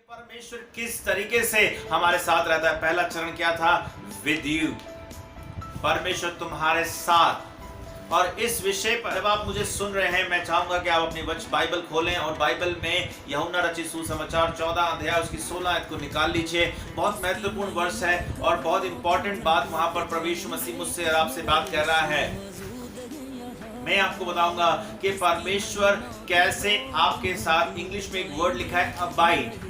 परमेश्वर किस तरीके से हमारे साथ रहता है। पहला चरण क्या था? विद यू, परमेश्वर तुम्हारे साथ। और इस विषय पर जब आप मुझे सुन रहे हैं, मैं चाहूंगा कि आप अपनी बाइबल खोलें और बाइबल में यूहन्ना रचित सुसमाचार 14 अध्याय उसकी 16 आयत को निकाल लीजिए। बहुत महत्वपूर्ण वर्ष है और बहुत इंपॉर्टेंट बात वहां पर प्रभु यीशु मसीह मुझसे और आपसे बात कर रहा है। मैं आपको बताऊंगा कि परमेश्वर कैसे आपके साथ, इंग्लिश में एक वर्ड लिखा है अबाइड,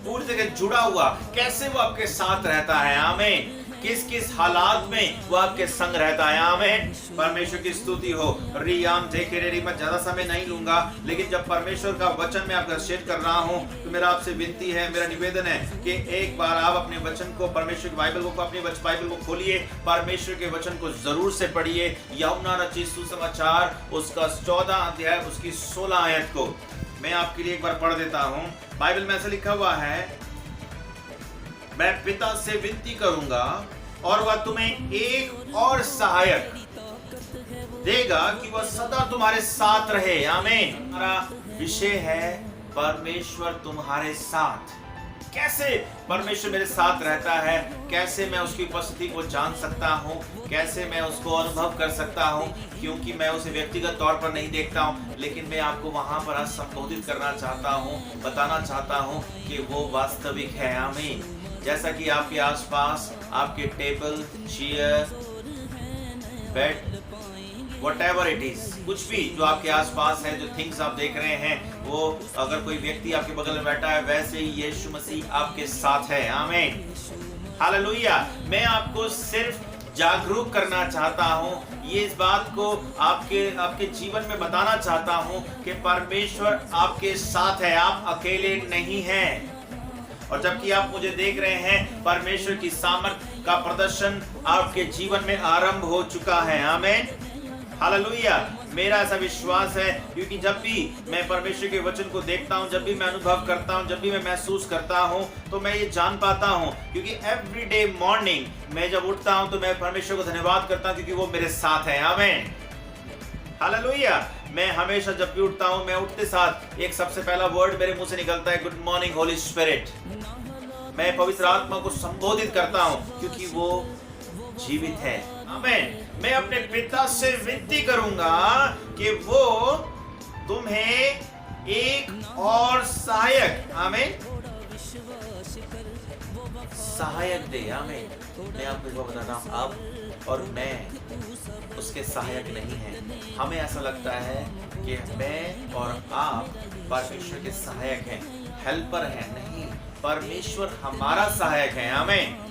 पूरी जगह जुड़ा हुआ, कैसे वो आपके साथ रहता है। आमीन। किस किस हालात में वो आपके संग रहता है। आमीन। परमेश्वर की स्तुति हो। रियाम जेकेरेरी, मैं ज्यादा समय नहीं लूंगा, लेकिन जब परमेश्वर का वचन मैं आपका शेयर कर रहा हूं तो मेरा आपसे विनती है, मेरा निवेदन है कि एक बार आप अपने वचन को, परमेश्वर की बाइबल को, अपनी बाइबल को खोलिए, परमेश्वर के वचन को जरूर से पढ़िए। यूहन्ना रचित सुसमाचार उसका 14 अध्याय उसकी 16 आयत को मैं आपके लिए एक बार पढ़ देता हूं। बाइबल में ऐसा लिखा हुआ है, मैं पिता से विनती करूंगा और वह तुम्हें एक और सहायक देगा कि वह सदा तुम्हारे साथ रहे। आमीन। हमारा विषय है परमेश्वर तुम्हारे साथ। कैसे परमेश्वर मेरे साथ रहता है, कैसे मैं उसकी उपस्थिति को जान सकता हूँ, कैसे मैं उसको अनुभव कर सकता हूँ, क्योंकि मैं उसे व्यक्तिगत तौर पर नहीं देखता हूँ, लेकिन मैं आपको वहां पर आज संबोधित करना चाहता हूँ, बताना चाहता हूँ कि वो वास्तविक है। आमीन। जैसा कि आपके आसपास आपके table, chair, bed, whatever it is, कुछ भी जो आपके आसपास है, जो थिंग्स आप देख रहे हैं, वो अगर कोई व्यक्ति आपके बगल में बैठा है, वैसे ही यीशु मसीह आपके साथ है। आमीन। हालेलुया। मैं आपको सिर्फ जागरूक करना चाहता हूँ, ये इस बात को आपके जीवन में बताना चाहता हूँ कि परमेश्वर आपके साथ है, आप अकेले नहीं हैं। और जबकि आप मुझे देख रहे हैं, परमेश्वर की सामर्थ्य का प्रदर्शन आपके जीवन में आरंभ हो चुका है। आमीन। हालेलुया। मेरा ऐसा विश्वास है, क्योंकि जब भी मैं परमेश्वर के वचन को देखता हूं, जब भी मैं अनुभव करता हूं, जब भी मैं महसूस करता हूं, तो मैं ये जान पाता हूं, क्योंकि एवरीडे मॉर्निंग मैं जब उठता हूं तो मैं परमेश्वर को धन्यवाद करता हूं, क्योंकि वो मेरे साथ है। आमीन। हालेलुया। मैं हमेशा जब भी उठता हूं, मैं उठते साथ एक सबसे पहला वर्ड मेरे मुंह से निकलता है, गुड मॉर्निंग होली स्पिरिट। मैं पवित्र आत्मा को संबोधित करता हूं, क्योंकि वो जीवित है। आमीन। मैं अपने पिता से विनती करूंगा कि वो तुम्हें एक और सहायक, आमीन, सहायक दे। आमीन। मैं आपको बताता हूं, आप और मैं उसके सहायक नहीं हैं। हमें ऐसा लगता है कि मैं और आप परमेश्वर के सहायक हैं, हेल्पर हैं। नहीं, परमेश्वर हमारा सहायक है। आमीन।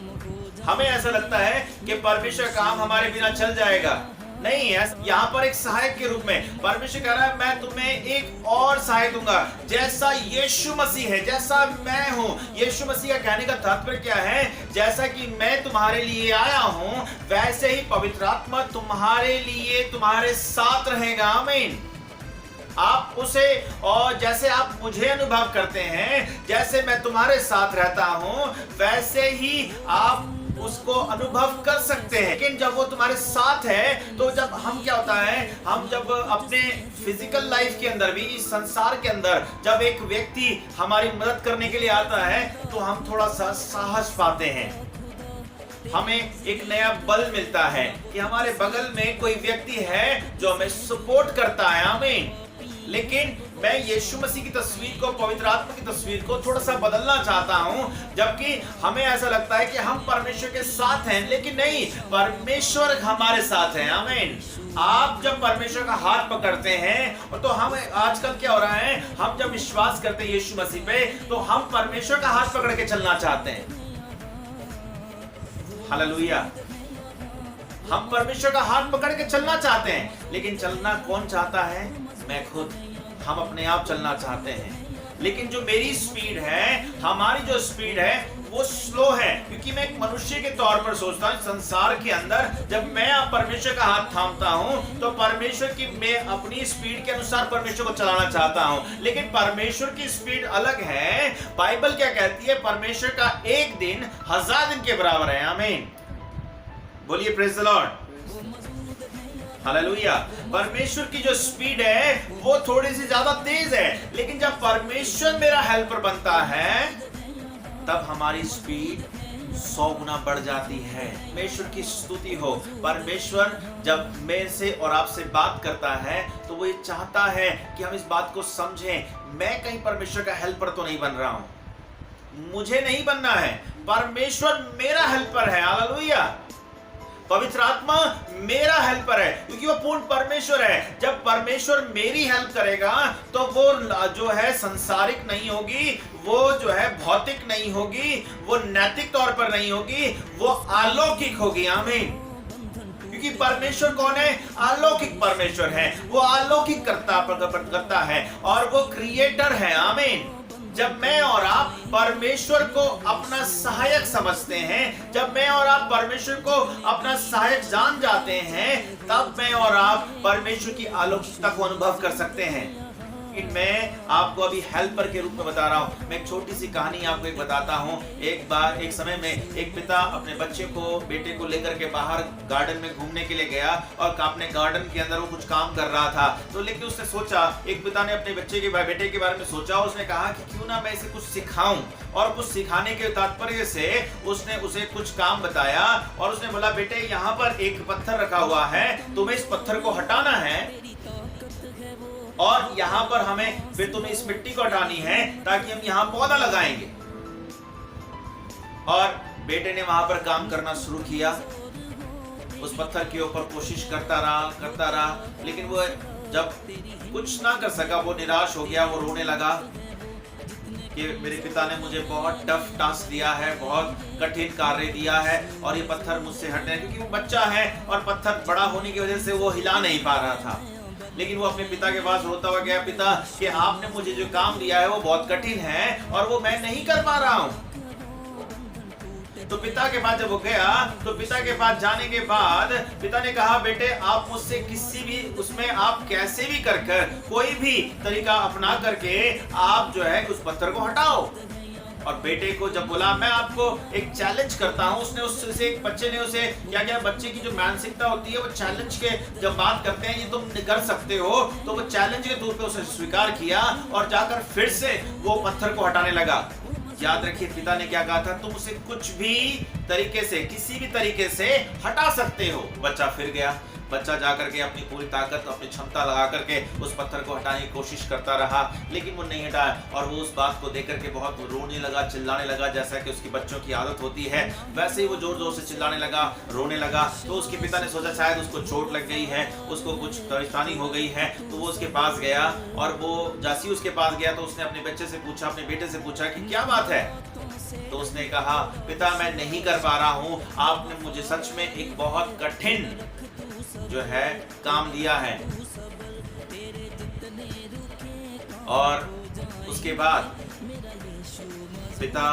हमें ऐसा लगता है कि परमेश्वर काम हमारे बिना चल जाएगा। नहीं, यहाँ पर एक सहायक के रूप में परमेश्वर कह रहा है, मैं तुम्हें एक और सहायक दूंगा, जैसा यीशु मसीह है, जैसा मैं हूँ। यीशु मसीह का कहने का तात्पर्य क्या है? जैसा कि मैं तुम्हारे लिए आया हूँ, वैसे ही पवित्र आत्मा तुम्हारे लिए तुम्हारे साथ रहेगा। आमीन। आप उसे, और जैसे आप मुझे अनुभव करते हैं, जैसे मैं तुम्हारे साथ रहता हूं, वैसे ही आप उसको अनुभव कर सकते हैं। लेकिन जब वो तुम्हारे साथ है, तो जब हम क्या होता है, हम जब अपने फिजिकल लाइफ के अंदर भी, इस संसार के अंदर जब एक व्यक्ति हमारी मदद करने के लिए आता है, तो हम थोड़ा सा साहस पाते हैं, हमें एक नया बल मिलता है कि हमारे बगल में कोई व्यक्ति है जो हमें सपोर्ट करता है। आमीन। लेकिन मैं यीशु मसीह की तस्वीर को, पवित्र आत्मा की तस्वीर को थोड़ा सा बदलना चाहता हूं, जबकि हमें ऐसा लगता है कि हम परमेश्वर के साथ हैं, लेकिन नहीं, परमेश्वर हमारे साथ है। आमीन। आप जब परमेश्वर का हाथ पकड़ते हैं, तो हम आजकल क्या हो रहा है, हम जब विश्वास करते हैं यीशु मसीह पे, तो हम परमेश्वर का हाथ पकड़ के चलना चाहते हैं। हालेलुया। हम परमेश्वर का हाथ पकड़ के चलना चाहते हैं, लेकिन चलना कौन चाहता है? मैं खुद। हम अपने आप चलना चाहते हैं, लेकिन जो मेरी स्पीड है, हमारी जो स्पीड है, वो स्लो है, क्योंकि मैं एक मनुष्य के तौर पर सोचता हूं, संसार के अंदर जब मैं परमेश्वर का हाथ थामता हूं, तो परमेश्वर की, मैं अपनी स्पीड के अनुसार परमेश्वर को चलाना चाहता हूं, लेकिन परमेश्वर की स्पीड अलग है। बाइबल क्या कहती है? परमेश्वर का एक दिन 1000 दिन के बराबर है। आमीन। बोलिए प्रेज द लॉर्ड। हालेलुया। परमेश्वर की जो स्पीड है वो थोड़ी सी ज्यादा तेज है, लेकिन जब परमेश्वर मेरा हेल्पर बनता है तब हमारी स्पीड 100 गुना बढ़ जाती है। परमेश्वर की स्तुति हो। परमेश्वर जब मेरे से और आपसे बात करता है तो वो ये चाहता है कि हम इस बात को समझें। मैं कहीं परमेश्वर का हेल्पर तो नहीं बन रहा हूं, मुझे नहीं बनना है, परमेश्वर मेरा हेल्पर है। हालेलुया। पवित्र आत्मा मेरा हेल्पर है, क्योंकि वो पूर्ण परमेश्वर है। जब परमेश्वर मेरी हेल्प करेगा तो वो जो है संसारिक नहीं होगी, वो जो है भौतिक नहीं होगी, वो नैतिक तौर पर नहीं होगी, वो अलौकिक होगी। आमीन। क्योंकि परमेश्वर कौन है? अलौकिक परमेश्वर है। वो अलौकिक करता है और वो क्रिएटर है। आमीन। जब मैं और आप परमेश्वर को अपना सहायक समझते हैं, जब मैं और आप परमेश्वर को अपना सहायक जान जाते हैं, तब मैं और आप परमेश्वर की अलौकिकता को अनुभव कर सकते हैं। मैं आपको अभी हेल्पर के रूप में बता रहा हूं। मैं एक छोटी सी कहानी आपको एक बताता हूं। एक बार एक समय में एक पिता अपने बेटे को लेकर के बाहर गार्डन में घूमने के लिए गया और अपने गार्डन के अंदर वो कुछ काम कर रहा था। तो लेकिन उसने सोचा, एक पिता ने अपने बेटे के बारे में सोचा। उसने कहा कि क्यों ना मैं इसे कुछ सिखाऊं, और कुछ सिखाने के तात्पर्य से उसने उसे कुछ काम बताया और उसने बोला, बेटे यहाँ पर एक पत्थर रखा हुआ है, तुम्हें इस पत्थर को हटाना है और यहाँ पर हमें फिर तुम्हें इस मिट्टी को हटानी है ताकि हम यहाँ पौधा लगाएंगे। और बेटे ने वहां पर काम करना शुरू किया, उस पत्थर के ऊपर कोशिश करता रहा, लेकिन वो जब कुछ ना कर सका, वो निराश हो गया, वो रोने लगा कि मेरे पिता ने मुझे बहुत टफ टास्क दिया है, बहुत कठिन कार्य दिया है और ये पत्थर मुझसे हटने, क्योंकि वो बच्चा है और पत्थर बड़ा होने की वजह से वो हिला नहीं पा रहा था। लेकिन वो अपने पिता के पास रोता हुआ गया, पिता कि आपने मुझे जो काम दिया है वो बहुत कठिन है और वो मैं नहीं कर पा रहा हूं। तो पिता के पास जब वो गया, तो पिता के पास जाने के बाद पिता ने कहा, बेटे आप मुझसे किसी भी उसमें आप कैसे भी कर कोई भी तरीका अपना करके आप जो है उस पत्थर को हटाओ। और बेटे को जब बोला, मैं आपको एक चैलेंज करता हूं, उसने उससे एक बच्चे ने उसे क्या बच्चे की जो मानसिकता होती है वो चैलेंज के जब बात करते हैं ये तुम कर सकते हो, तो वो चैलेंज के तौर पे उसे स्वीकार किया और जाकर फिर से वो पत्थर को हटाने लगा। याद रखिए पिता ने क्या कहा था, तुम उसे कुछ भी तरीके से, किसी भी तरीके से हटा सकते हो। बच्चा फिर गया, बच्चा जाकर के अपनी पूरी ताकत, अपनी क्षमता लगा करके उस पत्थर को हटाने की कोशिश करता रहा, लेकिन वो नहीं हटाया। और वो उस बात को देख करके बहुत रोने लगा, चिल्लाने लगा, जैसा कि उसकी बच्चों की आदत होती है। वैसे ही वो जोर जोर से चिल्लाने लगा, रोने लगा। तो उसके पिता ने सोचा शायद उसको चोट लग गई है, उसको कुछ परेशानी हो गई है। तो वो उसके पास गया और वो जैसे ही उसके पास गया तो उसने अपने बेटे से पूछा कि क्या बात है। तो उसने कहा, पिता मैं नहीं कर पा रहा हूं, आपने मुझे सच में एक बहुत कठिन जो है काम दिया है। और उसके बाद पिता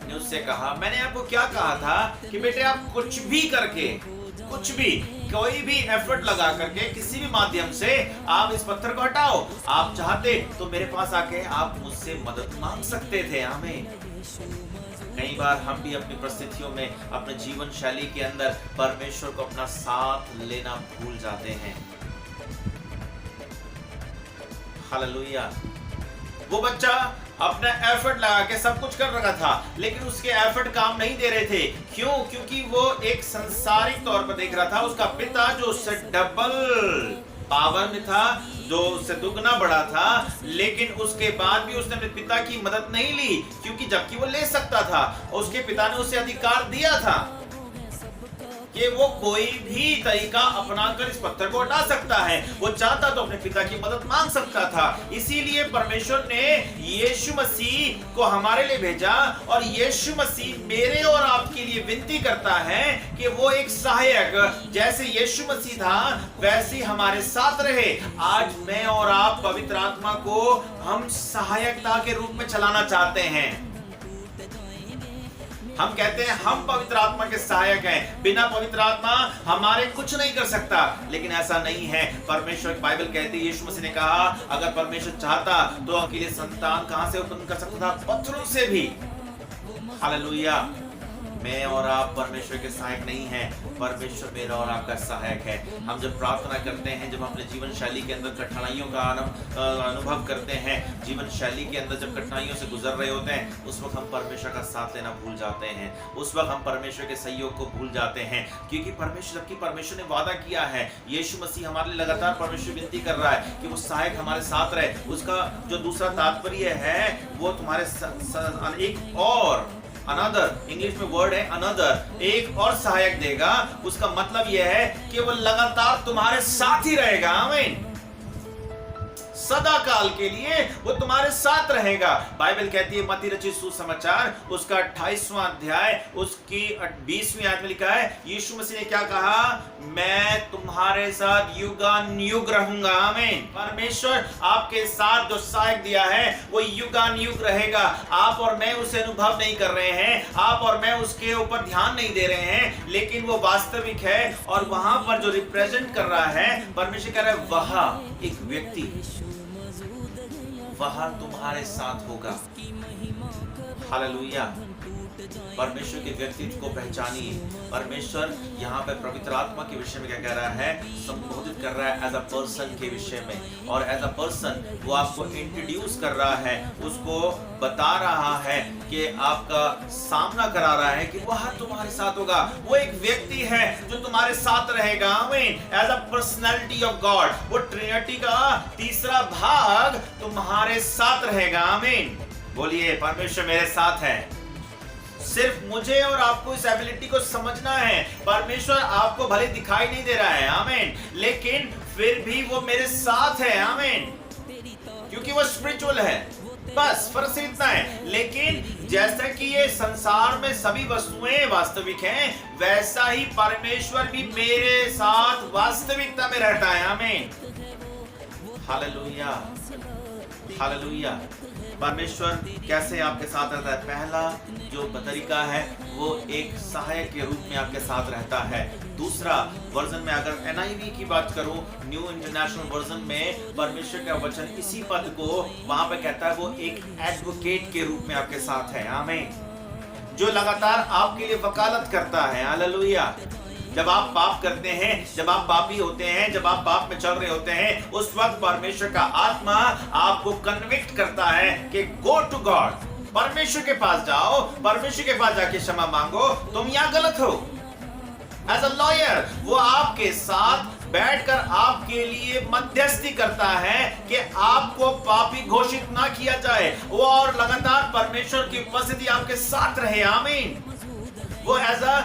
ने उससे कहा, मैंने आपको क्या कहा था कि बेटे आप कुछ भी करके, कुछ भी, कोई भी एफर्ट लगा करके, किसी भी माध्यम से आप इस पत्थर को हटाओ। आप चाहते तो मेरे पास आके आप मुझसे मदद मांग सकते थे। हमें कई बार हम भी अपनी परिस्थितियों में, अपने जीवन शैली के अंदर परमेश्वर को अपना साथ लेना भूल जाते हैं। हालेलुया। वो बच्चा अपना एफर्ट लगा के सब कुछ कर रहा था, लेकिन उसके एफर्ट काम नहीं दे रहे थे। क्यों? क्योंकि वो एक सांसारिक तौर पर देख रहा था। उसका पिता जो उससे डबल पावर में था, जो उससे दुगना बड़ा था, लेकिन उसके बाद भी उसने अपने पिता की मदद नहीं ली, क्योंकि जबकि वो ले सकता था। उसके पिता ने उसे अधिकार दिया था कि वो कोई भी तरीका अपनाकर इस पत्थर को हटा सकता है। वो चाहता तो अपने पिता की मदद मांग सकता था। इसीलिए परमेश्वर ने यीशु मसीह को हमारे लिए भेजा, और यीशु मसीह मेरे और आपके लिए विनती करता है कि वो एक सहायक, जैसे यीशु मसीह था वैसे हमारे साथ रहे। आज मैं और आप पवित्र आत्मा को हम सहायकता के रूप में चलाना चाहते हैं। हम कहते हैं हम पवित्र आत्मा के सहायक हैं, बिना पवित्र आत्मा हमारे कुछ नहीं कर सकता, लेकिन ऐसा नहीं है। परमेश्वर, बाइबल कहती है, यीशु मसीह ने कहा अगर परमेश्वर चाहता तो आपके लिए संतान कहां से उत्पन्न कर सकता था? पत्थरों से भी। हालेलुया। मैं और आप परमेश्वर के सहायक नहीं हैं, परमेश्वर मेरा और आपका सहायक है। हम जब प्रार्थना करते हैं, जब अपने जीवन शैली के अंदर कठिनाइयों का अनुभव करते हैं, जीवन शैली के अंदर जब कठिनाइयों से गुजर रहे होते हैं, उस वक्त हम परमेश्वर का साथ लेना भूल जाते हैं, उस वक्त हम परमेश्वर के सहयोग को भूल जाते हैं, क्योंकि परमेश्वर ने वादा किया है। यीशु मसीह हमारे लिए लगातार परमेश्वर विनती कर रहा है कि वो सहायक हमारे साथ रहे। उसका जो दूसरा तात्पर्य है वो तुम्हारे एक और अनदर, इंग्लिश में वर्ड है अनदर, एक और सहायक देगा। उसका मतलब यह है कि वो लगातार तुम्हारे साथ ही रहेगा। आमीन। सदा काल के लिए वो तुम्हारे साथ रहेगा। बाइबल कहती है मत्ती रचित सुसमाचार उसका 28वां अध्याय उसकी 20वीं आयत में लिखा है, यीशु मसीह ने क्या कहा? मैं तुम्हारे साथ युगानुयुग रहूंगा। आमीन। परमेश्वर आपके साथ जो सहायक दिया है वो युगानुयुग रहेगा। आप और मैं उसे अनुभव नहीं कर रहे हैं, आप और मैं उसके ऊपर ध्यान नहीं दे रहे हैं, लेकिन वो वास्तविक है। और वहां पर जो रिप्रेजेंट कर रहा है, परमेश्वर कह रहा है वह एक व्यक्ति वह तुम्हारे साथ होगा। हालेलुया। परमेश्वर के व्यक्तित्व को पहचानिए। परमेश्वर यहाँ पे पवित्र आत्मा के विषय में क्या कह रहा है? संबोधित कर रहा है एज अ पर्सन के विषय में, और एज अ पर्सन वो आपको इंट्रोड्यूस कर रहा है, उसको बता रहा है कि आपका सामना करा रहा है कि वह तुम्हारे साथ होगा। वो एक व्यक्ति है जो तुम्हारे साथ रहेगा। आमीन। As a personality of God, वो ट्रिनिटी का तीसरा भाग तुम्हारे साथ रहेगा। आमीन। बोलिए परमेश्वर मेरे साथ है। सिर्फ मुझे और आपको इस एबिलिटी को समझना है। परमेश्वर आपको भले दिखाई नहीं दे रहा है, आमीन, लेकिन फिर भी वो मेरे साथ है। आमीन। क्योंकि वो स्पिरिचुअल है, बस फर्क इतना है। लेकिन जैसा कि ये संसार में सभी वस्तुएं वास्तविक हैं, वैसा ही परमेश्वर भी मेरे साथ वास्तविकता में रहता है। आमीन। Hallelujah, hallelujah. परमेश्वर कैसे आपके साथ रहता है? पहला जो तरीका है वो एक सहायक के रूप में आपके साथ रहता है। दूसरा वर्जन में अगर NIV की बात करूं, न्यू इंटरनेशनल वर्जन में परमेश्वर का वचन इसी पद को वहां पे कहता है वो एक एडवोकेट के रूप में आपके साथ है। आमीन। जो लगातार आपके लिए वकालत करता है। हालेलुया। जब आप पाप करते हैं, जब आप पापी होते हैं, जब आप पाप में चल रहे होते हैं, उस वक्त परमेश्वर का आत्मा आपको कन्विक्ट करता है कि गो टू गॉड, परमेश्वर के पास जाओ, परमेश्वर के पास जाके क्षमा मांगो, तुम यहाँ गलत हो। एज अ लॉयर वो आपके साथ बैठकर आपके लिए मध्यस्थी करता है कि आपको पापी घोषित ना किया जाए, वो और लगातार परमेश्वर की उपस्थिति आपके साथ रहे। आमीन। वो एज अ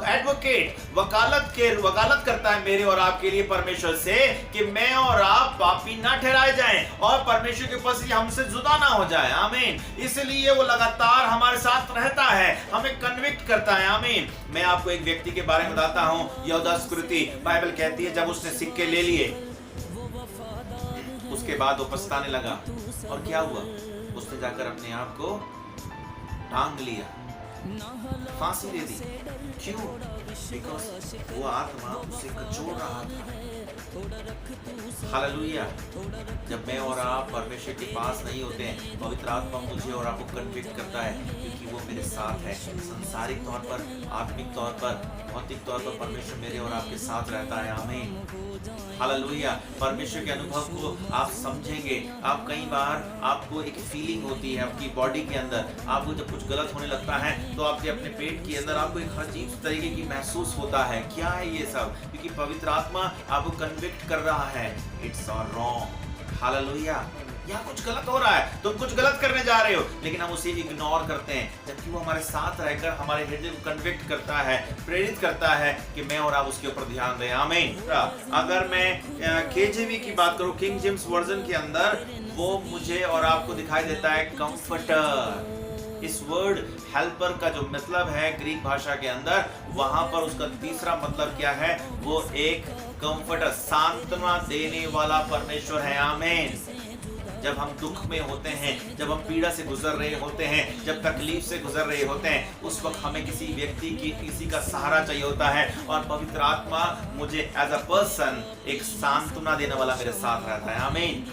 एडवोकेट वकालत करता है मेरे और आपके लिए परमेश्वर से कि मैं और आप पापी ना ठहराए जाएं और परमेश्वर की उपस्थिति हमसे जुदा ना हो जाए। आमीन। इसलिए वो लगातार हमारे साथ रहता है, हमें कन्विक्ट करता है। आमीन। मैं आपको एक व्यक्ति के बारे में बताता हूँ, यहूदा इस्करियोती। बाइबल कहती है जब उसने सिक्के ले लिए उसके बाद वो पछताने लगा, और क्या हुआ? उसने जाकर अपने आप को टांग लिया, फांसी दे दी। क्यों? बिकॉज़ वो आत्मा उसे कचोड़ रहा था। हालेलुया। जब मैं और आप परमेश्वर के पास नहीं होते हैं, पवित्र आत्मा मुझे और आपको कन्विक्ट करता है, क्योंकि वो मेरे साथ है। संसारिक तौर पर, आत्मिक तौर पर, भौतिक तौर पर परमेश्वर मेरे और आपके साथ रहता है। आमीन। हालेलुया। परमेश्वर के अनुभव को आप समझेंगे। आप कई बार आपको एक फीलिंग होती है आपकी बॉडी के अंदर, आपको जब कुछ गलत होने लगता है तो आपके अपने पेट के अंदर आपको एक अजीब तरीके की महसूस होता है। क्या है ये सब? क्योंकि पवित्र आत्मा आपको कन्विक्ट कर रहा है, इट्स रॉन्ग। हालेलुया। यहाँ कुछ गलत हो रहा है, तुम कुछ गलत करने जा रहे हो, लेकिन हम उसे इग्नोर करते हैं, जबकि वो हमारे साथ रहकर हमारे हृदय को कन्विक्ट करता है, प्रेरित करता है कि मैं और आप उसके ऊपर ध्यान दें। आमीन। अगर मैं KJV की बात करूं, किंग जेम्स वर्जन के अंदर, वो मुझे और आपको दिखाई देता है कंफर्टर। इस वर्ड हेल्पर का जो मतलब है ग्रीक भाषा के अंदर, वहां पर उसका तीसरा मतलब क्या है? वो एक कंफर्टर, सांत्वना देने वाला परमेश्वर है। आमीन। जब हम दुख में होते हैं, जब हम पीड़ा से गुजर रहे होते हैं, जब तकलीफ से गुजर रहे होते हैं, उस वक्त हमें किसी व्यक्ति की, किसी का सहारा चाहिए होता है, और पवित्र आत्मा मुझे एज अ पर्सन एक सांत्वना देने वाला मेरे साथ रहता है। आमीन।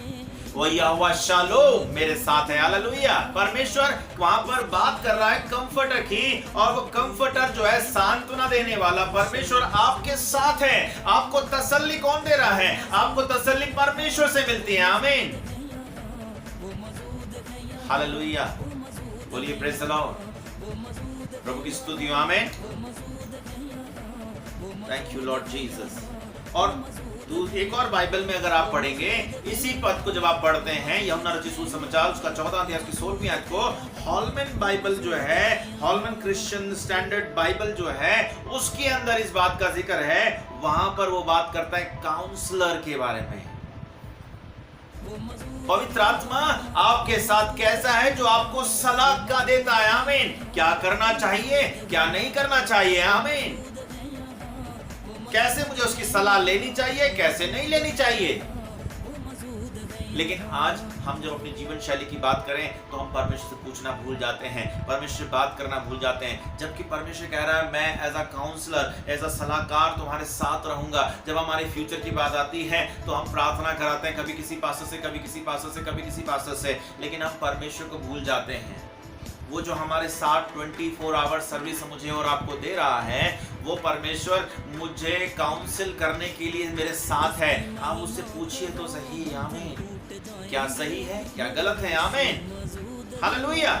वो यहोवा शालोम मेरे साथ है। हालेलुया। परमेश्वर वहां पर बात कर रहा है कंफर्टर की, और वो कंफर्टर जो है सांत्वना देने वाला परमेश्वर आपके साथ है। आपको तसल्ली कौन दे रहा है? आपको तसल्ली परमेश्वर से मिलती है। आमीन। हालेलुया। बोलिए प्रेज़ द लॉर्ड। प्रभु की स्तुति हो। आमीन। Thank you Lord Jesus. और एक और बाइबल में अगर आप पढ़ेंगे, इसी पद को जब आप पढ़ते हैं, यूहन्ना रचित सुसमाचार उसका 14 अध्याय की 16वीं आयत को, हॉलमैन बाइबल जो है, हॉलमैन क्रिश्चियन स्टैंडर्ड बाइबल जो है, उसके अंदर इस बात का जिक्र है। वहां पर वो बात करता है काउंसलर के बारे में। पवित्र आत्मा आपके साथ कैसा है? जो आपको सलाह का देता है। आमीन। क्या करना चाहिए, क्या नहीं करना चाहिए। आमीन। कैसे मुझे उसकी सलाह लेनी चाहिए, कैसे नहीं लेनी चाहिए। लेकिन आज हम जब अपनी जीवन शैली की बात करें तो हम परमेश्वर से पूछना भूल जाते हैं, परमेश्वर से बात करना भूल जाते हैं, जबकि परमेश्वर कह रहा है मैं as a counsellor, as a सलाहकार तुम्हारे साथ रहूंगा। जब हमारे फ्यूचर की बात आती है तो हम प्रार्थना कराते हैं, कभी किसी पास्टर से, कभी किसी पास्टर से, कभी किसी पास्टर से, लेकिन हम परमेश्वर को भूल जाते हैं। वो जो हमारे साथ 24 आवर सर्विस मुझे और आपको दे रहा है, वो परमेश्वर मुझे काउंसिल करने के लिए मेरे साथ है। आप उससे पूछिए तो सही। आमीन। क्या सही है, क्या गलत है। आमीन। हालेलुया।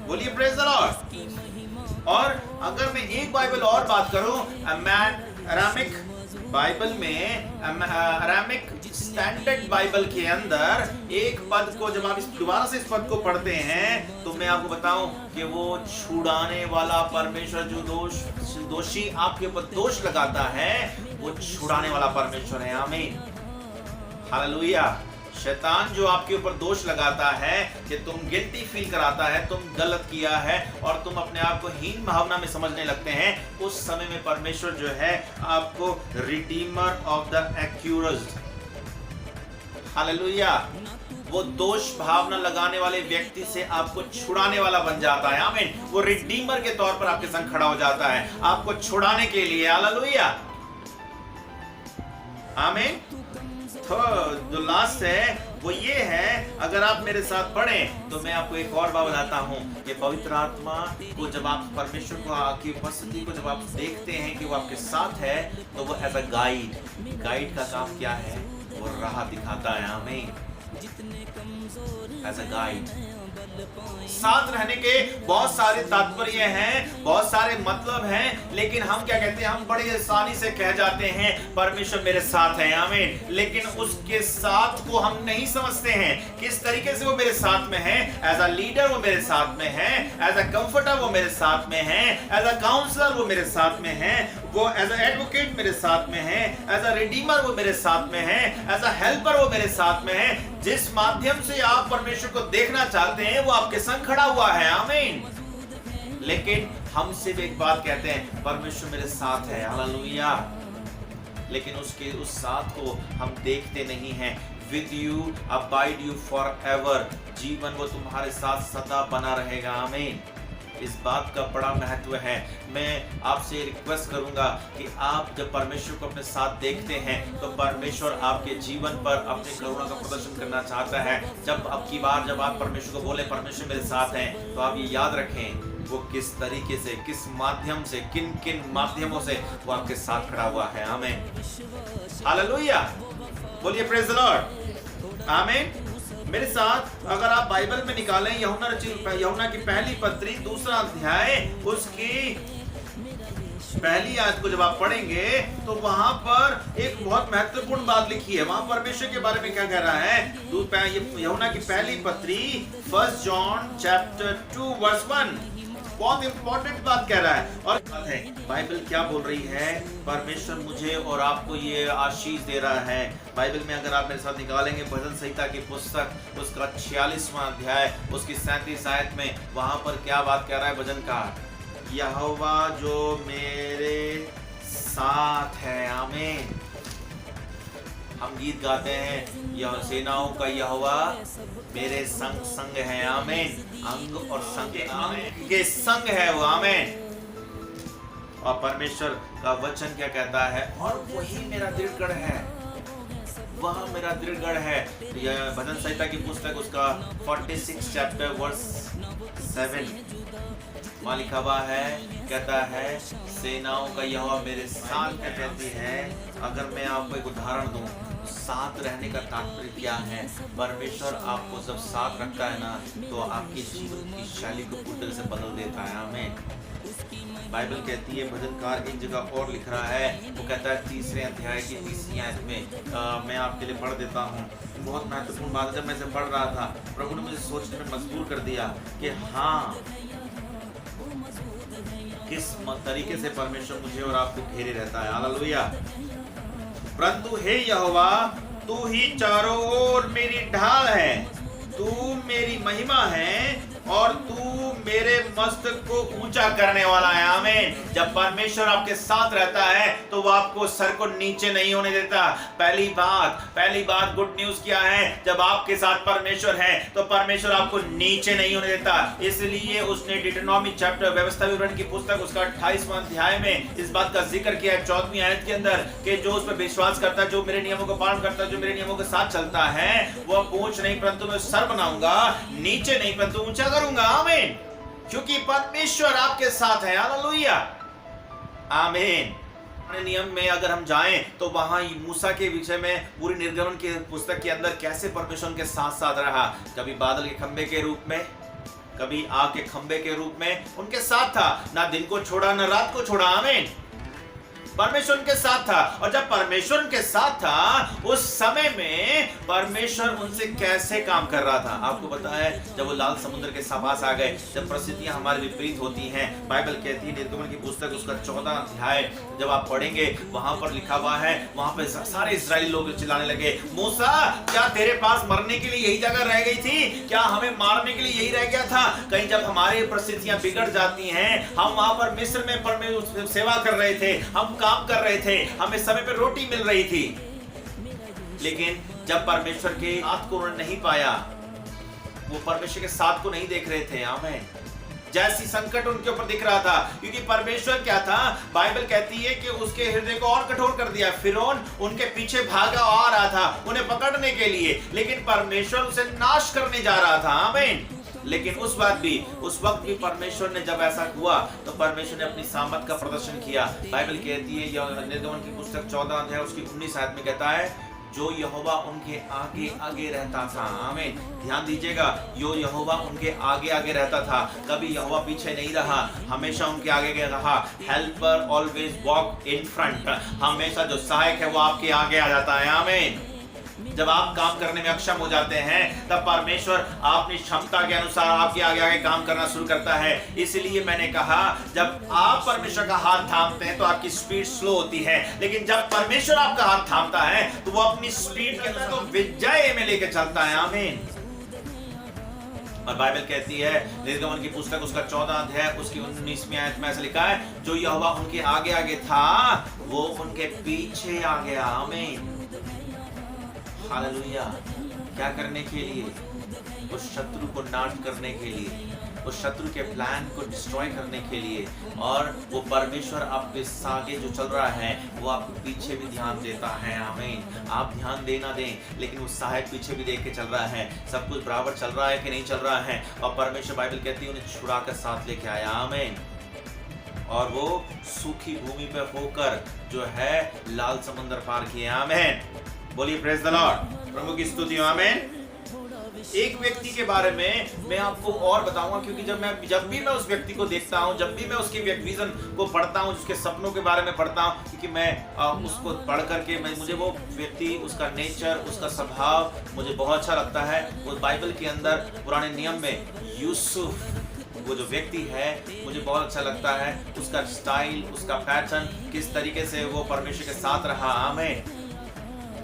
बोलिए प्रेज़ द लॉर्ड। और अगर मैं एक बाइबल और बात करूं, अरामिक बाइबल में, अरामिक स्टैंडर्ड बाइबल के अंदर एक पद को जब आप दोबारा से इस पद को पढ़ते हैं तो मैं आपको बताऊं कि वो छुड़ाने वाला परमेश्वर, जो दोषी आपके ऊपर दोष लगाता है, वो छुड़ाने वाला परमेश्वर है। आमीन। हालेलुया। शैतान जो आपके ऊपर दोष लगाता है कि तुम गिल्टी फील कराता है, तुम गलत किया है और तुम अपने आप को हीन भावना में समझने लगते हैं, उस समय में परमेश्वर जो है आपको Redeemer of the accused, hallelujah, वो दोष भावना लगाने वाले व्यक्ति से आपको छुड़ाने वाला बन जाता है। आमीन। वो रिडीमर के तौर पर आपके संग खड़ा हो जाता है, आपको छुड़ाने के लिए। हालेलुया। आमीन। तो जो लास्ट है वो ये है, अगर आप मेरे साथ पढ़ें तो मैं आपको एक और बात बताता हूँ कि पवित्र आत्मा को जब आप परमेश्वर को की उपस्थिति को जब आप देखते हैं कि वो आपके साथ है, तो वो एज अ गाइड का काम क्या है? वो राह दिखाता है। आमीन। As a guide. साथ रहने के बहुत सारे तात्पर्य हैं, बहुत सारे मतलब हैं, लेकिन हम क्या कहते हैं? हम बड़ी आसानी से कह जाते हैं परमेश्वर मेरे साथ है। आमीन। लेकिन उसके साथ को हम नहीं समझते हैं, किस तरीके से वो मेरे साथ में है। एज अ लीडर वो मेरे साथ में है, एज अ कंफर्टर वो मेरे साथ में है, एज अ काउंसलर वो मेरे साथ में है, वो एज अ एडवोकेट मेरे साथ में है, एज अ रिडीमर वो मेरे साथ में है, एज अ हेल्पर वो मेरे साथ में है। जिस माध्यम से आप परमेश्वर को देखना चाहते हैं वो आपके संग खड़ा हुआ है। आमीन। लेकिन हम सिर्फ एक बात कहते हैं, परमेश्वर मेरे साथ है। हालेलुया। लेकिन उसके उस साथ को हम देखते नहीं हैं। With you abide you for ever, जीवन वो तुम्हारे साथ सदा बना रहेगा। आमीन। इस बात का बड़ा महत्व है। मैं आपसे रिक्वेस्ट करूंगा कि आप जब परमेश्वर को अपने साथ देखते हैं तो परमेश्वर आपके जीवन पर अपने करुणा का प्रदर्शन करना चाहता है। जब अब की बार जब आप परमेश्वर को बोले परमेश्वर मेरे साथ हैं, तो आप ये याद रखें वो किस तरीके से, किस माध्यम से, किन किन माध्यमों से वो आपके साथ खड़ा हुआ है। आमीन। हालेलुया। बोलिए प्रेज़ द लॉर्ड। आमीन। मेरे साथ अगर आप बाइबल में निकालें यूहन्ना की पहली पत्री 2 अध्याय उसकी पहली आयत को जब आप पढ़ेंगे तो वहां पर एक बहुत महत्वपूर्ण बात लिखी है। वहां परमेश्वर के बारे में क्या कह रहा है? यूहन्ना की पहली पत्री 1 जॉन चैप्टर 2 वर्स 1 बहुत इंपॉर्टेंट बात कह रहा है। और बाइबल क्या बोल रही है? परमेश्वर मुझे और आपको ये आशीष दे रहा है। बाइबल में अगर आप मेरे साथ निकालेंगे भजन संहिता की पुस्तक उसका 46वां अध्याय उसकी 37 आयत में, वहां पर क्या बात कह रहा है भजन का? यहोवा जो मेरे साथ है। आमीन। हम गीत गाते हैं, यह सेनाओं का यहोवा मेरे संग संग है। आमीन। अंग और संग के संग है वो। आमीन। और परमेश्वर का वचन क्या कहता है? और वही मेरा दृढ़ है। वह मेरा दृढ़ है। यह भजन संहिता की पुस्तक उसका 46 चैप्टर वर्स 7 वहाँ लिखा हुआ है, कहता है सेनाओं का यहोवा मेरे साथ में रहती है। अगर मैं आपको एक उदाहरण दूं, साथ रहने का तात्पर्य क्या है? परमेश्वर आपको जब साथ रखता है ना, तो आपके जीवन की शैली को पूरी तरह से बदल देता है। आमीन। बाइबल कहती है, भजनकार एक जगह और लिख रहा है, वो कहता है 3 अध्याय की 30 आयत में, मैं आपके लिए पढ़ देता हूँ। बहुत महत्वपूर्ण बात है। जब मैं इसे पढ़ रहा था, प्रभु ने मुझे सोचने में मजबूर कर दिया कि हाँ, किस तरीके से परमेश्वर मुझे और आपको घेरे रहता है। हालेलुया। परंतु हे यहोवा, तू ही चारों ओर मेरी ढाल है, तू मेरी महिमा है और तू मेरे मस्तक को ऊंचा करने वाला है। आमीन। जब परमेश्वर आपके साथ रहता है तो वो आपको सर को नीचे नहीं होने देता। पहली बात गुड न्यूज क्या है? जब आपके साथ परमेश्वर है तो परमेश्वर आपको नीचे नहीं होने देता। इसलिए उसने डिटरनॉमी चैप्टर, व्यवस्था विवरण की पुस्तक उसका 28वां अध्याय में इस बात का जिक्र किया है 14वीं आयत के अंदर, कि जो उस पर विश्वास करता है, जो मेरे नियमों का पालन करता है, जो मेरे नियमों के साथ चलता है, वह पूंछ नहीं परंतु मैं सर बनाऊंगा, नीचे नहीं परंतु ऊंचा करूंगा। आमीन। क्योंकि परमेश्वर आपके साथ है। हालेलुया। आमीन। नियम में अगर हम जाएं तो वहां मूसा के विषय में पूरी निर्गमन की पुस्तक के अंदर कैसे परमेश्वर के साथ साथ रहा। कभी बादल के खंबे के रूप में, कभी आग के खंबे के रूप में उनके साथ था। ना दिन को छोड़ा ना रात को छोड़ा। आमीन। परमेश्वर उनके साथ था। और जब परमेश्वर उनके साथ था, उस समय में परमेश्वर उनसे कैसे काम कर रहा था। आपको पता है, जब वो लाल समुद्र के पास आ गए, जब परिस्थितियां हमारे विपरीत होती हैं, बाइबल कहती है निर्गमन की पुस्तक उसका 14 अध्याय जब आप पढ़ेंगे, वहां पर लिखा हुआ है, वहां पर सारे इस्राएली लोग चिल्लाने लगे, मूसा क्या तेरे पास मरने के लिए यही जगह रह गई थी? क्या हमें मारने के लिए यही रह गया था? कहीं जब हमारी परिस्थितियां बिगड़ जाती हैं, हम वहां पर मिस्र में परमेश्वर सेवा कर रहे थे, हम काम कर रहे थे, हमें समय पे रोटी मिल रही थी, लेकिन जब परमेश्वर के साथ को उन्होंने नहीं पाया, वो परमेश्वर के साथ को नहीं देख रहे थे। आमीन। जैसी संकट उनके ऊपर दिख रहा था, क्योंकि परमेश्वर क्या था, बाइबल कहती है कि उसके हृदय को और कठोर कर दिया। फिरौन उनके पीछे भागा आ रहा था उन्हें पकड़ने के लिए, लेकिन परमेश्वर उसे नाश करने जा रहा था। आमीन। लेकिन उस वक्त भी परमेश्वर ने जब ऐसा हुआ तो परमेश्वर ने अपनी सामर्थ का प्रदर्शन किया। बाइबल कहती है, निर्गमन की पुस्तक 14 अध्याय उसकी 19 आयत में कहता है, जो यहोवा उनके आगे आगे रहता था। आमीन। ध्यान दीजिएगा, जो यहोवा उनके आगे आगे रहता था, कभी यहोवा पीछे नहीं रहा, हमेशा उनके आगे रहा। Helper always walk in front. हमेशा जो सहायक है वो आपके आगे आ जाता है। आमीन। जब आप काम करने में अक्षम हो जाते हैं, तब परमेश्वर अपनी क्षमता के अनुसार आपके आगे आगे काम करना शुरू करता है। इसलिए मैंने कहा, जब आप परमेश्वर का हाथ थामते हैं तो आपकी स्पीड स्लो होती है, लेकिन जब परमेश्वर आपका हाथ थामता है तो वो अपनी स्पीड के अनुसार तो विजय में लेके चलता है। आमीन। और बाइबल कहती है, निर्गमन की पुस्तक उसका 14 अध्याय उसकी 19वीं आयत में ऐसा लिखा है, जो यहोवा उनके आगे आगे था वो उनके पीछे आ गया। आमीन। हालेलुया। क्या करने के लिए? उस शत्रु को नाश करने के लिए, उस शत्रु के प्लान को डिस्ट्रॉय करने के लिए। और वो परमेश्वर आपके आगे जो चल रहा है वो आपको पीछे भी ध्यान देता है। आमीन। आप ध्यान देना दें, लेकिन वो सहायक पीछे भी देख के चल रहा है, सब कुछ बराबर चल रहा है कि नहीं चल रहा है। और परमेश्वर, बाइबल कहती है, उन्हें छुड़ा कर साथ लेके आया। आमीन। और वो सूखी भूमि पर होकर जो है लाल समुद्र पार किया। आमीन। बोलिए प्रेज द लॉर्ड। प्रभु की स्तुति हो। आमीन। एक व्यक्ति के बारे में मैं आपको और बताऊंगा, क्योंकि जब भी मैं उस व्यक्ति को देखता हूं, जब भी मैं उसके विजन को पढ़ता हूं, उसके सपनों के बारे में पढ़ता हूं, क्योंकि मैं उसको पढ़ करके मुझे वो व्यक्ति, उसका नेचर, उसका स्वभाव मुझे बहुत अच्छा लगता है। वो बाइबल के अंदर पुराने नियम में यूसुफ, वो जो व्यक्ति है, मुझे बहुत अच्छा लगता है। उसका स्टाइल, उसका पैटर्न, किस तरीके से वो परमेश्वर के साथ रहा। आमीन।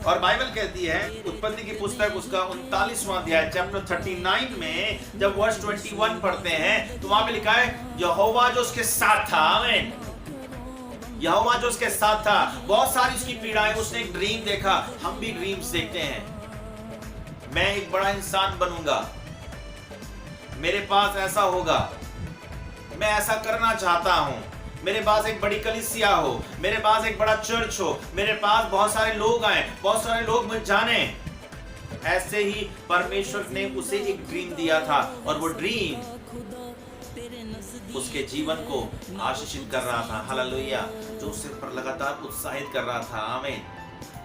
और बाइबल कहती है, उत्पत्ति की पुस्तक उसका 39वां अध्याय चैप्टर 39 में जब वर्स 21 पढ़ते हैं तो वहां पे लिखा है, यहोवा जो उसके साथ था। आमीन। यहोवा जो उसके साथ था। बहुत सारी उसकी पीड़ाएं, उसने एक ड्रीम देखा। हम भी ड्रीम्स देखते हैं। मैं एक बड़ा इंसान बनूंगा, मेरे पास ऐसा होगा, मैं ऐसा करना चाहता हूं, मेरे पास एक बड़ी कलीसिया हो, मेरे पास एक बड़ा चर्च हो, मेरे पास बहुत सारे लोग आए, बहुत सारे लोग मुझे जाने। ऐसे ही परमेश्वर ने उसे एक ड्रीम दिया था और वो ड्रीम उसके जीवन को आशीषित कर रहा था। हालेलुया। जो उसे पर लगातार उत्साहित कर रहा था। आमीन।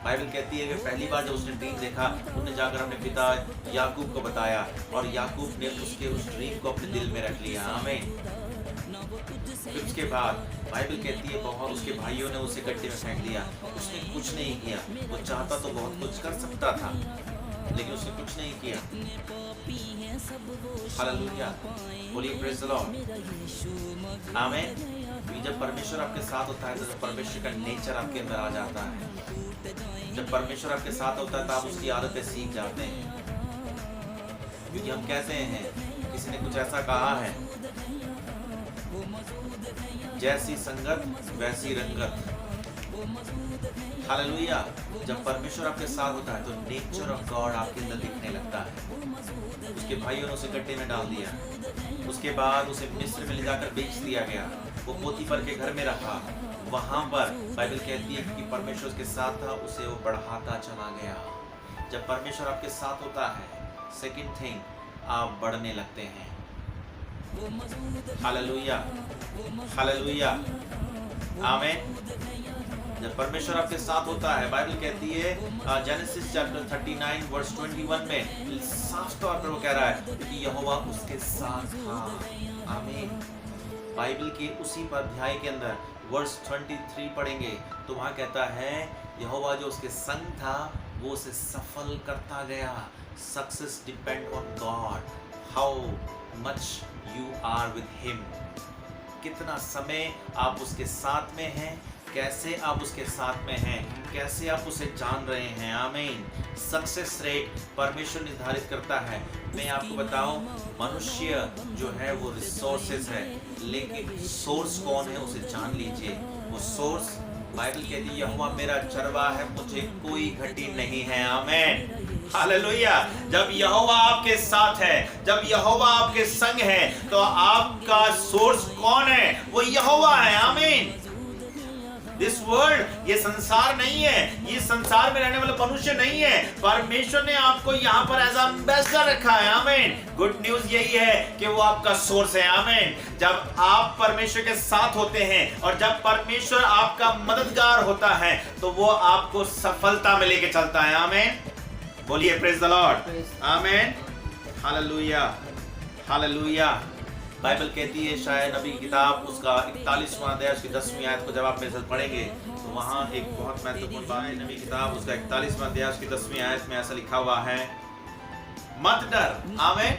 बाइबल कहती है कि पहली बार जब उसने ड्रीम देखा, उसने जाकर अपने पिता याकूब को बताया और याकूब ने उसके उस ड्रीम को अपने दिल में रख लिया। आमीन। फिर उसके बाद बाइबल कहती है बहुत उसके भाइयों ने उसे गड्ढे में फेंक दिया। उसने कुछ नहीं किया। वो चाहता तो बहुत कुछ कर सकता था, लेकिन उसने कुछ नहीं किया। हालेलुया। बोलिए प्रेज़ द लॉर्ड। आमीन। जब परमेश्वर आपके साथ होता है तो परमेश्वर का नेचर आपके अंदर आ जाता है। जब परमेश्वर आपके साथ होता है तो आप उसकी आदतें सीख जाते हैं। क्योंकि हम कहते हैं, किसी ने कुछ ऐसा कहा है, जैसी संगत वैसी रंगत। हालेलुया। जब परमेश्वर आपके साथ होता है तो नेचर ऑफ गॉड आपके अंदर दिखने लगता है। उसके भाइयों ने उसे गड्ढे में डाल दिया। उसके बाद उसे मिस्र में ले जाकर बेच दिया गया। वो पोतीफर के घर में रखा। वहां पर बाइबल कहती है कि परमेश्वर उसके साथ था, उसे वो बढ़ाता चला गया। जब परमेश्वर आपके साथ होता है, सेकंड थिंग, आप बढ़ने लगते हैं। हालेलुया। हालेलुया। आमीन। जब परमेश्वर आपके साथ होता है, बाइबल कहती है जेनेसिस चैप्टर 39 वर्स 21 में साफ तौर पर वो कह रहा है कि यहोवा उसके साथ था। आमीन। बाइबल के उसी अध्याय के अंदर वर्स 23 पढ़ेंगे तो वहां कहता है यहोवा जो उसके संग था वो उसे सफल करता गया। Success depend on God, how much you are with him. कितना समय आप उसके साथ में हैं, कैसे आप उसके साथ में हैं, कैसे आप उसे जान रहे हैं। आमीन। सक्सेस रेट परमेश्वर निर्धारित करता है। मैं आपको बताऊं, मनुष्य जो है वो रिसोर्सेज है, लेकिन सोर्स कौन है उसे जान लीजिए। वो सोर्स बाइबल कहती है यहोवा मेरा चरवाहा है, मुझे कोई घटी नहीं है। आमीन। हालेलुया। जब यहोवा आपके साथ है, जब यहोवा आपके संग है, तो आपका सोर्स कौन है? वो यहोवा है। आमीन। दिस वर्ल्ड, ये संसार नहीं है, ये संसार में रहने वाले मनुष्य नहीं है। परमेश्वर ने आपको यहाँ पर एज एम्बेसडर रखा है। आमीन। गुड न्यूज यही है कि वो आपका सोर्स है। आमीन। जब आप परमेश्वर के साथ होते हैं और जब परमेश्वर आपका मददगार होता है तो वो आपको सफलता में लेके चलता है। आमीन। बोलिए प्रेज द लॉर्ड। आमीन। हालेलुया। हालेलुया। बाइबल कहती है शायद नबी की किताब उसका 41वां अध्याय उसकी 10वीं आयत को जब आप मेरे साथ पढ़ेंगे तो वहां एक बहुत महत्वपूर्ण बात है। नबी की किताब उसका 41वां अध्याय उसकी 10वीं आयत में ऐसा लिखा हुआ है, मत डर। आमीन।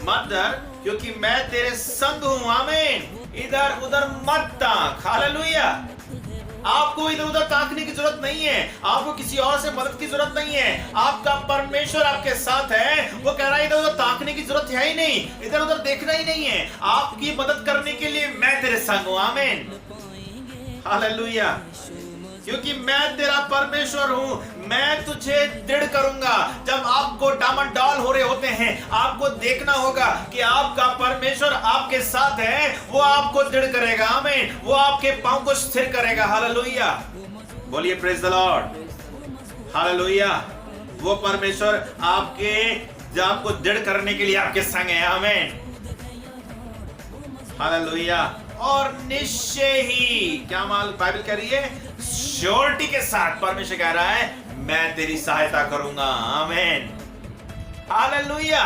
मत डर क्योंकि मैं तेरे संग हूं। आमीन। इधर उधर मत ताक। हालेलुया। आपको इधर उधर ताकने की जरूरत नहीं है, आपको किसी और से मदद की जरूरत नहीं है। आपका परमेश्वर आपके साथ है। वो कह रहा है इधर उधर ताकने की जरूरत है ही नहीं, इधर उधर देखना ही नहीं है। आपकी मदद करने के लिए मैं तेरे संग हूं। आमीन। हालेलुया। क्योंकि मैं तेरा परमेश्वर हूं, मैं तुझे दृढ़ करूंगा। जब आपको डामाडोल हो रहे होते हैं, आपको देखना होगा कि आपका परमेश्वर आपके साथ है, वो आपको दृढ़ करेगा। आमीन। वो आपके पांव को स्थिर करेगा। हालेलुया। बोलिए प्रेज द लॉर्ड। हालेलुया। वो परमेश्वर आपको दृढ़ करने के लिए आपके संग है। आमीन। हालेलुया। और निश्चय ही क्या बाइबल कह रही है, श्योरिटी के साथ परमेश्वर कह रहा है मैं तेरी सहायता करूंगा। आमीन। हालेलुया।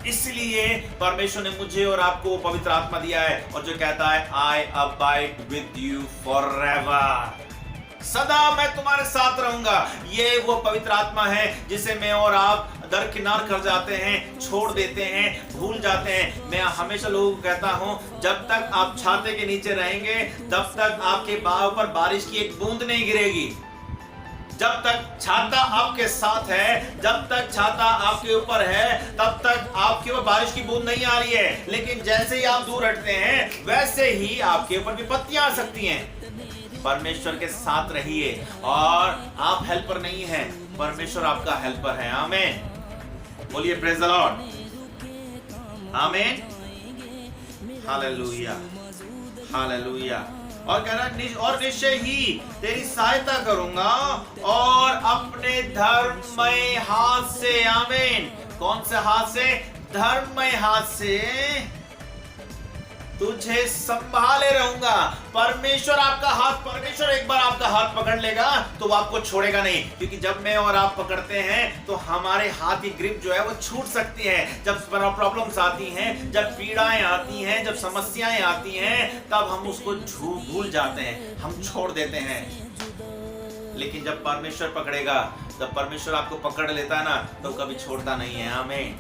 इसलिए परमेश्वर ने मुझे और आपको पवित्र आत्मा दिया है और जो कहता है आई अबाइड विद यू फॉरएवर। सदा मैं तुम्हारे साथ रहूंगा। ये वो पवित्र आत्मा है जिसे मैं और आप दरकिनार कर जाते हैं, छोड़ देते हैं, भूल जाते हैं। मैं हमेशा लोगों को कहता हूं, जब तक आप छाते के नीचे रहेंगे तब तक आपके बाहों पर बारिश की एक बूंद नहीं गिरेगी। जब तक छाता आपके साथ है, जब तक छाता आपके ऊपर है, तब तक आपके ऊपर बारिश की बूंद नहीं आ रही है। लेकिन जैसे ही आप दूर हटते हैं वैसे ही आपके ऊपर विपत्तियां आ सकती हैं। परमेश्वर के साथ रहिए और आप हेल्पर नहीं हैं, परमेश्वर आपका हेल्पर है। आमीन। बोलिए प्रेज द लॉर्ड। आमीन। हालेलुया। हालेलुया। और कह रहा और निश्चय ही तेरी सहायता करूंगा और अपने धर्ममय हाथ से, आमीन। कौन से हाथ से? धर्ममय हाथ से तुझे संभाले रहूंगा। परमेश्वर आपका हाथ, परमेश्वर एक बार आपका हाथ पकड़ लेगा तो वो आपको छोड़ेगा नहीं, क्योंकि जब मैं और आप पकड़ते हैं तो हमारे हाथ की ग्रिप जो है वो छूट सकती है। जब प्रॉब्लम्स आती हैं, जब पीड़ाएं आती हैं, जब समस्याएं आती हैं, तब हम उसको भूल जाते हैं, हम छोड़ देते हैं। लेकिन जब परमेश्वर पकड़ेगा, जब परमेश्वर आपको पकड़ लेता है ना, तो कभी छोड़ता नहीं है। आमीन,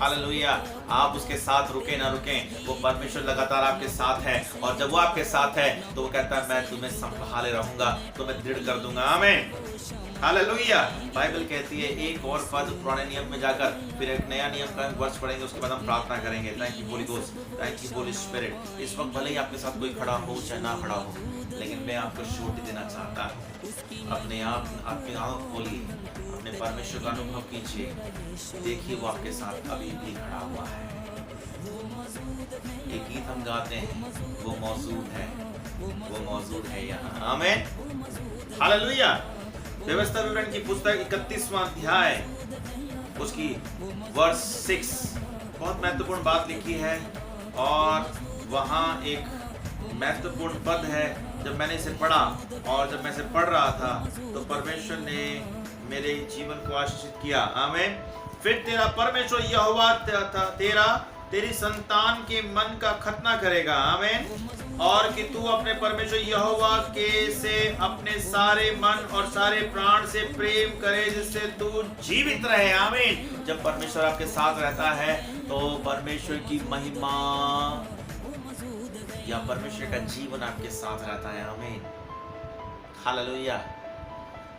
हालेलुया। आप उसके साथ रुके ना रुके, वो परमेश्वर लगातार आपके साथ है, और जब वो आपके साथ है तो वो कहता है मैं तुम्हें संभाले रहूंगा, तुम्हें दृढ़ कर दूंगा। आमीन, हालेलुया। बाइबल कहती है एक और पद पुराने नियम में जाकर फिर एक नया नियम का वर्ष पढ़ेंगे, उसके बाद हम प्रार्थना करेंगे। Thank you Holi ghost, thank you Holi spirit. इस वक्त भले ही आपके साथ कोई खड़ा हो चाहे ना खड़ा हो, लेकिन मैं आपको छोड़ देना चाहता हूँ। अपने आप अपनी आंख खोलिए, अपने परमेश्वर का अनुभव कीजिए, देखिए वो आपके साथ अभी भी खड़ा हुआ है। एक गीत हम गाते हैं, वो मौजूद है, वो मौजूद है यहाँ। आमीन, हालेलुया। व्यवस्था विवरण की पुस्तक 31वां अध्याय, उसकी वर्स 6 बहुत महत्वपूर्ण बात लिखी है, और वहाँ एक महत्वपूर्ण पद है। जब मैंने इसे पढ़ा और जब मैं इसे पढ़ रहा था तो परमेश्वर ने मेरे जीवन को आशीषित किया। आमीन। फिर तेरा परमेश्वर यहोवा तेरी संतान के मन का खतना करेगा। आमीन। और कि तू अपने परमेश्वर यहोवा के से अपने सारे मन और सारे प्राण से प्रेम करे, जिससे तू जीवित रहे। आमीन। जब परमेश्वर आपके साथ रहता है तो परमेश्वर की महिमा या परमेश्वर का जीवन आपके साथ रहता है। आमीन, हालेलुया।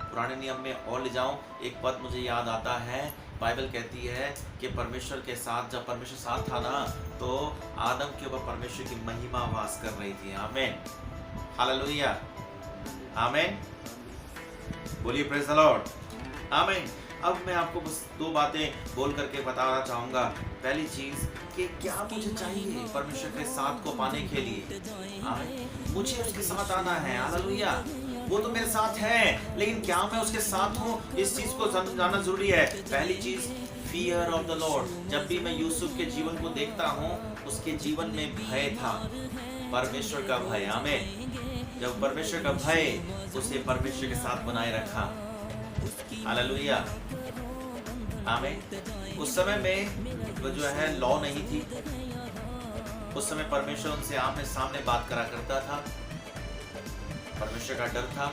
पुराने नियम में और ले जाऊं, एक पद मुझे याद आता है। बाइबल कहती है कि परमेश्वर के साथ, जब परमेश्वर साथ था ना, तो आदम के ऊपर परमेश्वर की महिमा वास कर रही थी। आमीन, हालेलुया, आमीन। बोलिए प्रेज़ द लॉर्ड। आमीन। अब मैं आपको बस दो बातें बोल करके बताना चाहूंगा। पहली चीज कि क्या मुझे चाहिए परमेश्वर के साथ को पाने के लिए। आमीन। मुझे उसके साथ आना है। हालेलुया। वो तो मेरे साथ है, लेकिन क्या मैं उसके साथ हूँ, इस चीज को जानना जरूरी है। पहली चीज, फियर ऑफ द लॉर्ड। जब भी मैं यूसुफ के जीवन को देखता हूँ, उसके जीवन में भय था, परमेश्वर का भय। आमीन। जब परमेश्वर का भय उसे परमेश्वर के साथ बनाए रखा। हालेलुया, आमीन। उस समय में वो जो है लॉ नहीं थी, उस समय परमेश्वर उनसे आमने सामने बात करा करता था, परमेश्वर का डर था,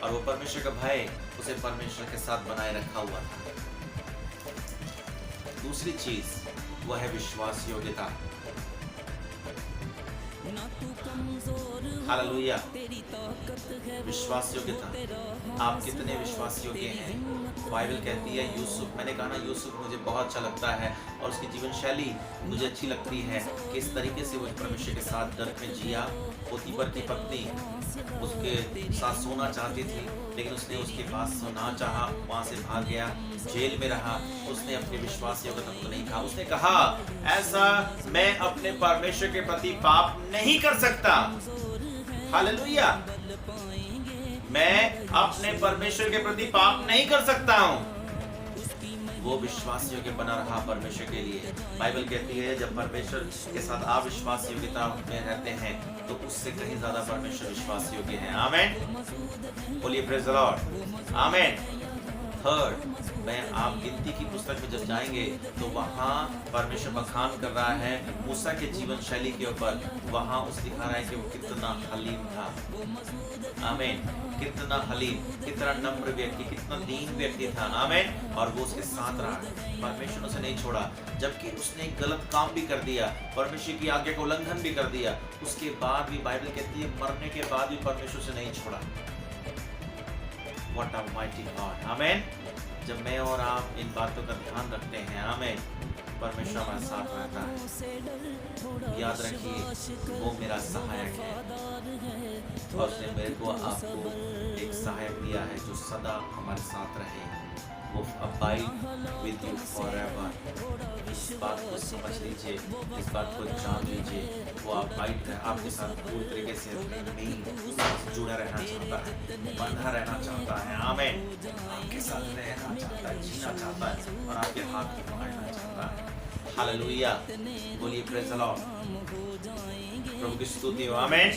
और वो परमेश्वर का भय उसे परमेश्वर के साथ बनाए रखा हुआ था। दूसरी चीज वो है विश्वास योग्यता। हालेलुया, विश्वास योग्यता। आप कितने विश्वास योग्य हैं? बाइबल कहती है यूसुफ, मैंने कहा ना यूसुफ मुझे बहुत अच्छा लगता है, और उसकी जीवन शैली मुझे अच्छी लगती है कि इस तरीके से वो परमेश्वर के साथ डर में जिया। पोतीफर की पत्नी उसके साथ सोना चाहती थी, लेकिन उसने उसके पास सोना चाहा, वहां से भाग गया, जेल में रहा। उसने अपने विश्वास योग्यता को नहीं कहा। उसने कहा ऐसा मैं अपने परमेश्वर के प्रति पाप नहीं कर सकता। हालेलुया, मैं अपने परमेश्वर के प्रति पाप नहीं कर सकता हूँ। वो विश्वास योग्य बना रहा परमेश्वर के लिए। बाइबल कहती है जब परमेश्वर के साथ आप विश्वास योग्यता में रहते हैं तो उससे कहीं ज्यादा परमेश्वर विश्वास योग्य है। आमीन, बोलिए प्रेज़ द लॉर्ड। आमीन। थर्ड, मैं आप गिनती की पुस्तक में जब जाएंगे तो वहाँ परमेश्वर बखान कर रहा है मूसा के जीवन शैली के ऊपर। वहाँ उसे दिखा रहा है कि वो कितना हलीम था। आमीन, कितना हलीम, कितना नम्र व्यक्ति, कितना दीन व्यक्ति था। आमीन। और वो उसके साथ रहा, परमेश्वर उसे नहीं छोड़ा, जबकि उसने गलत काम भी कर दिया, परमेश्वर की आज्ञा का उल्लंघन भी कर दिया, उसके बाद भी बाइबल कहती है मरने के बाद भी परमेश्वर से नहीं छोड़ा। What a mighty God. आमीन। जब मैं और आप इन बातों का ध्यान रखते हैं, आमीन, परमेश्वर हमारे साथ रहता है। याद रखिए वो मेरा सहायक है, और उसने मेरे को आपको एक सहायक दिया है जो सदा हमारे साथ रहे। वो abide with you forever. इस बात को समझ लीजिए, इस बात को जान लीजिए, वो आपके साथ पूरी तरीके से जुड़ा रहना चाहता है, बंधा रहना चाहता है। आमीन। आपके साथ रहना चाहता है, जीना चाहता है और आपके हाथ को पकड़ना चाहता है। हालेलुया, बोलिए प्रेज़ द लॉर्ड। प्रभु की स्तुति हो। आमीन।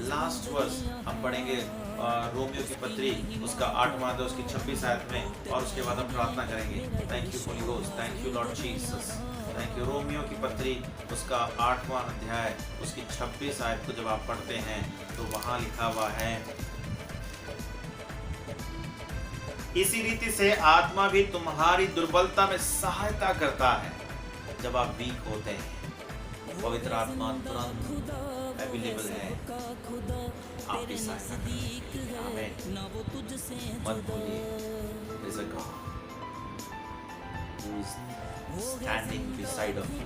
लास्ट वर्स हम पढ़ेंगे रोमियो की पत्री उसका 8वां अध्याय उसकी 26 आयत में, और उसके बाद हम प्रार्थना करेंगे। Thank you Holi ghost, thank you Lord Jesus, thank you. Romeo की पत्री उसका 8वां अध्याय उसकी 26 आयत को जब आप पढ़ते हैं तो वहां लिखा हुआ है, इसी रीति से आत्मा भी तुम्हारी दुर्बलता में सहायता करता है जब आप वीक होते हैं। पवित्र आत्मा तुरंत अवेलेबल है आपकी सहायता करने। आमीन। मत भूलिए, there is a God who is standing beside of you,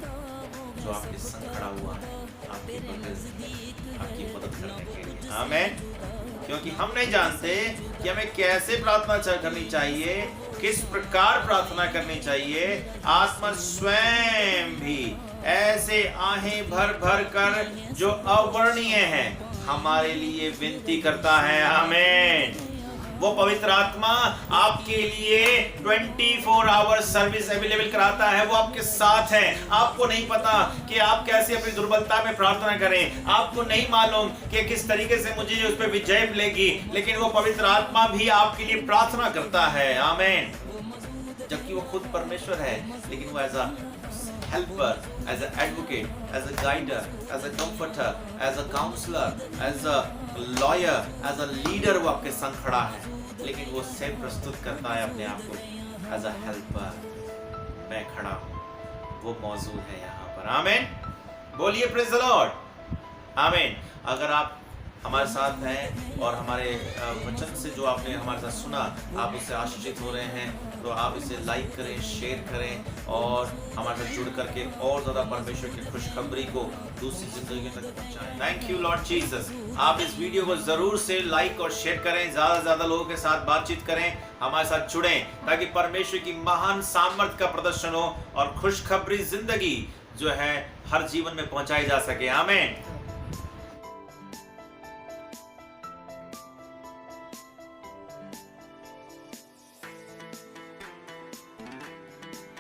जो आपके संग खड़ा हुआ है, आपकी मदद करने के लिए। आमीन। क्योंकि हम नहीं जानते कि हमें कैसे प्रार्थना करनी चाहिए, किस प्रकार प्रार्थना करनी चाहिए। आत्मा स्वयं भी ऐसे आहें भर भर कर जो अवर्णनीय है हमारे लिए विनती करता है। आमीन। वो पवित्र आत्मा आपके लिए 24 आवर सर्विस अवेलेबल कराता है। वो आपके साथ है। आपको नहीं पता कि आप कैसे अपनी दुर्बलता में प्रार्थना करें, आपको नहीं मालूम कि किस तरीके से मुझे उस पर विजय मिलेगी, लेकिन वो पवित्र आत्मा भी आपके लिए प्रार्थना करता है। आमीन। जबकि वो खुद परमेश्वर है, लेकिन वो as a helper, as an advocate, as a guider, as a comforter, as a counselor, as a lawyer, as a leader वो आपके संग खड़ा है, लेकिन वो से प्रस्तुत करता है अपने आप को as a helper। मैं खड़ा हूँ, वो मौजूद है यहाँ पर। आमीन। बोलिए प्रेज़ द लॉर्ड। आमीन। अगर आप हमारे साथ हैं और हमारे वचन से जो आपने हमारे साथ सुना आप उससे आशीषित हो रहे हैं, तो आप इसे लाइक करें, शेयर करें और हमारे साथ जुड़ करके और ज़्यादा परमेश्वर की खुशखबरी को दूसरी जिंदगी तक पहुंचाएं। Thank you Lord Jesus. आप इस वीडियो को ज़रूर से लाइक और शेयर करें, ज़्यादा से ज़्यादा लोगों के साथ बातचीत करें, हमारे साथ जुड़ें, ताकि परमेश्वर की महान सामर्थ का प्रदर्शन हो और खुशखबरी जिंदगी जो है हर जीवन में पहुंचाई जा सके। आमीन।